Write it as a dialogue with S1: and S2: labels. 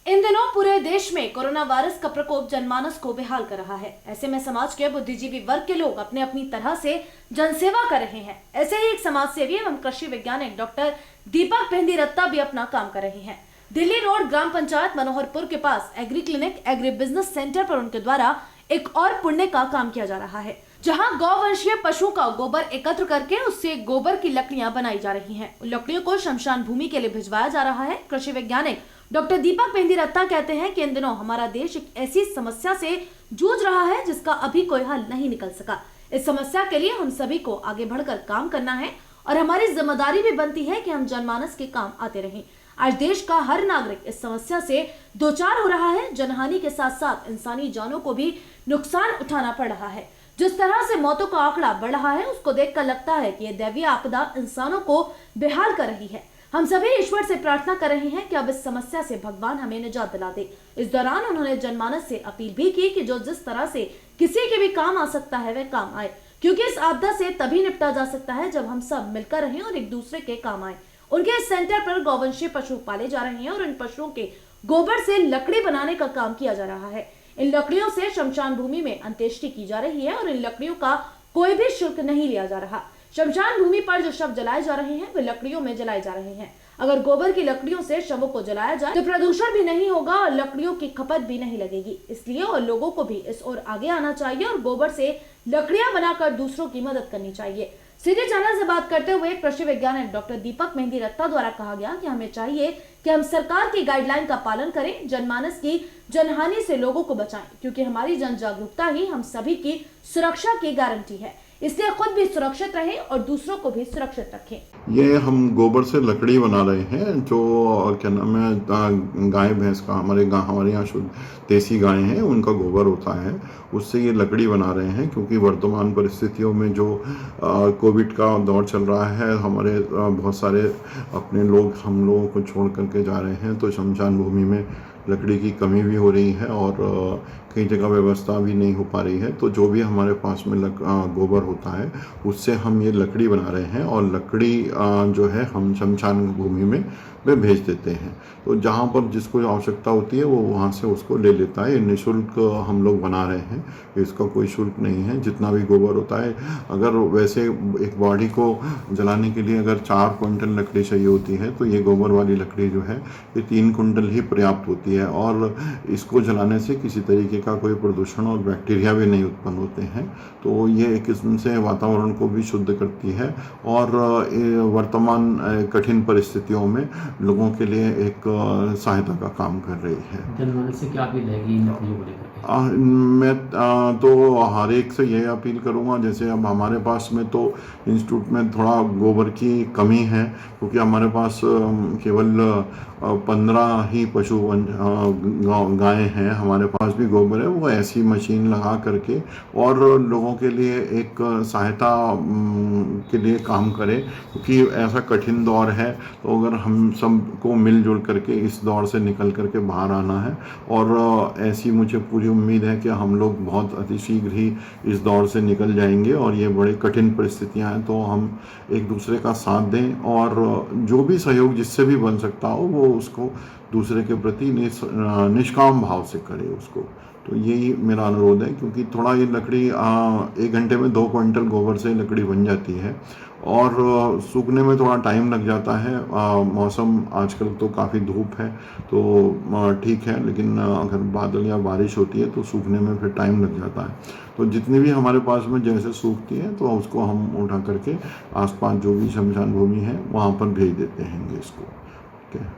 S1: इन दिनों पूरे देश में कोरोना वायरस का प्रकोप जनमानस को बेहाल कर रहा है। ऐसे में समाज के बुद्धिजीवी वर्ग के लोग अपने अपनी तरह से जनसेवा कर रहे हैं। ऐसे ही एक समाज सेवी एवं कृषि वैज्ञानिक डॉक्टर दीपक पेंदीरत्ता भी अपना काम कर रहे हैं। दिल्ली रोड ग्राम पंचायत मनोहरपुर के पास agri clinic agri business centre पर उनके द्वारा एक और पुण्य का काम किया जा रहा है, जहां गौवंशीय पशुओं का गोबर एकत्र करके उससे गोबर की लकड़ियां बनाई जा रही हैं। लकड़ियों को शमशान भूमि के लिए भिजवाया जा रहा है। कृषि वैज्ञानिक डॉक्टर दीपक पेंदीरत्ता कहते हैं कि इन दिनों हमारा देश एक ऐसी समस्या से जूझ रहा है जिसका अभी कोई हल नहीं निकल सका। इस समस्या के लिए हम सभी को आगे बढ़कर काम करना है और हमारी जिम्मेदारी भी बनती है कि हम जनमानस के काम आते रहें। आज देश का हर नागरिक इस समस्या से दो चार हो रहा है। जनहानि के साथ साथ इंसानी जानों को भी नुकसान उठाना पड़ रहा है। जिस तरह से मौतों का आंकड़ा बढ़ रहा है, उसको देखकर लगता है कि यह दैवीय आपदा इंसानों को बेहाल कर रही है। हम सभी ईश्वर से प्रार्थना कर रहे हैं कि अब इस समस्या से भगवान हमें निजात दिला दे। इस दौरान उन्होंने जनमानस से अपील भी की कि जो जिस तरह से किसी के भी काम आ सकता है वह काम आए, क्योंकि इस आपदा से तभी निपटा जा सकता है जब हम सब मिलकर रहें और एक दूसरे के काम आए। उनके इस सेंटर पर गौवंशीय पशु पाले जा रहे हैं और इन पशुओं के गोबर से लकड़ी बनाने का काम किया जा रहा है। इन लकड़ियों से शमशान भूमि में अंत्येष्टि की जा रही है और इन लकड़ियों का कोई भी शुल्क नहीं लिया जा रहा। शमशान भूमि पर जो शव जलाए जा रहे हैं वे लकड़ियों में जलाए जा रहे हैं। अगर गोबर की लकड़ियों से शवों को जलाया जाए तो प्रदूषण भी नहीं होगा और लकड़ियों की खपत भी नहीं लगेगी। इसलिए और लोगों को भी इस ओर आगे आना चाहिए और गोबर से लकड़ियां बनाकर दूसरों की मदद करनी चाहिए। सिटी चैनल से बात करते हुए कृषि वैज्ञानिक डॉक्टर दीपक पेंदीरत्ता द्वारा कहा गया कि हमें चाहिए कि हम सरकार की गाइडलाइन का पालन करें, जनमानस की जनहानि से लोगों को बचाएं, क्योंकि हमारी जन जागरूकता ही हम सभी की सुरक्षा की गारंटी है। इसलिए खुद भी सुरक्षित रहें और दूसरों को भी सुरक्षित रखें।
S2: ये हम गोबर से लकड़ी बना रहे हैं, जो क्या नाम है, गाय भैंस का, हमारे यहाँ शुद्ध देसी गाय हैं उनका गोबर होता है, उससे ये लकड़ी बना रहे हैं। क्योंकि वर्तमान परिस्थितियों में जो कोविड का दौर चल रहा है, हमारे बहुत सारे अपने लोग हम लोगों को छोड़ करके जा रहे हैं, तो शमशान भूमि में लकड़ी की कमी भी हो रही है और कई जगह व्यवस्था भी नहीं हो पा रही है। तो जो भी हमारे पास में गोबर होता है उससे हम ये लकड़ी बना रहे हैं और लकड़ी जो है हम शमशान भूमि में वे भेज देते हैं। तो जहाँ पर जिसको आवश्यकता होती है वो वहाँ से उसको ले लेता है। ये निःशुल्क हम लोग बना रहे हैं, इसका कोई शुल्क नहीं है। जितना भी गोबर होता है, अगर वैसे एक बॉडी को जलाने के लिए अगर 4 क्विंटल लकड़ी चाहिए होती है, तो ये गोबर वाली लकड़ी जो है ये 3 क्विंटल ही पर्याप्त होती है और इसको जलाने से किसी तरीके का कोई प्रदूषण और बैक्टीरिया भी नहीं उत्पन्न होते हैं। तो ये एक किस्म से वातावरण को भी शुद्ध करती है और वर्तमान कठिन परिस्थितियों में लोगों के लिए एक सहायता का काम कर रही है।
S3: जनमानस से क्या अपील रहेगी इन लकड़ियों को लेकर?
S2: मैं तो हर एक से ये अपील करूँगा, जैसे अब हमारे पास में तो इंस्टीट्यूट में थोड़ा गोबर की कमी है, क्योंकि हमारे पास केवल 15 ही पशु गायें हैं। हमारे पास भी गोबर है, वो ऐसी मशीन लगा करके और लोगों के लिए एक सहायता के लिए काम करे, क्योंकि ऐसा कठिन दौर है। तो अगर हम सबको मिलजुल करके इस दौर से निकल करके बाहर आना है और ऐसी मुझे पूरी उम्मीद है कि हम लोग बहुत अतिशीघ्र ही इस दौर से निकल जाएंगे। और ये बड़े कठिन परिस्थितियां हैं, तो हम एक दूसरे का साथ दें और जो भी सहयोग जिससे भी बन सकता हो वो उसको दूसरे के प्रति निष्काम भाव से करे उसको। तो यही मेरा अनुरोध है, क्योंकि थोड़ा ये लकड़ी 1 घंटे में 2 क्विंटल गोबर से लकड़ी बन जाती है और सूखने में थोड़ा टाइम लग जाता है। मौसम आजकल तो काफ़ी धूप है तो ठीक है, लेकिन अगर बादल या बारिश होती है तो सूखने में फिर टाइम लग जाता है। तो जितनी भी हमारे पास में जैसे सूखती है तो उसको हम उठा करके आसपास जो भी शमशान भूमि है वहाँ पर भेज देते हैं इसको। ठीक है।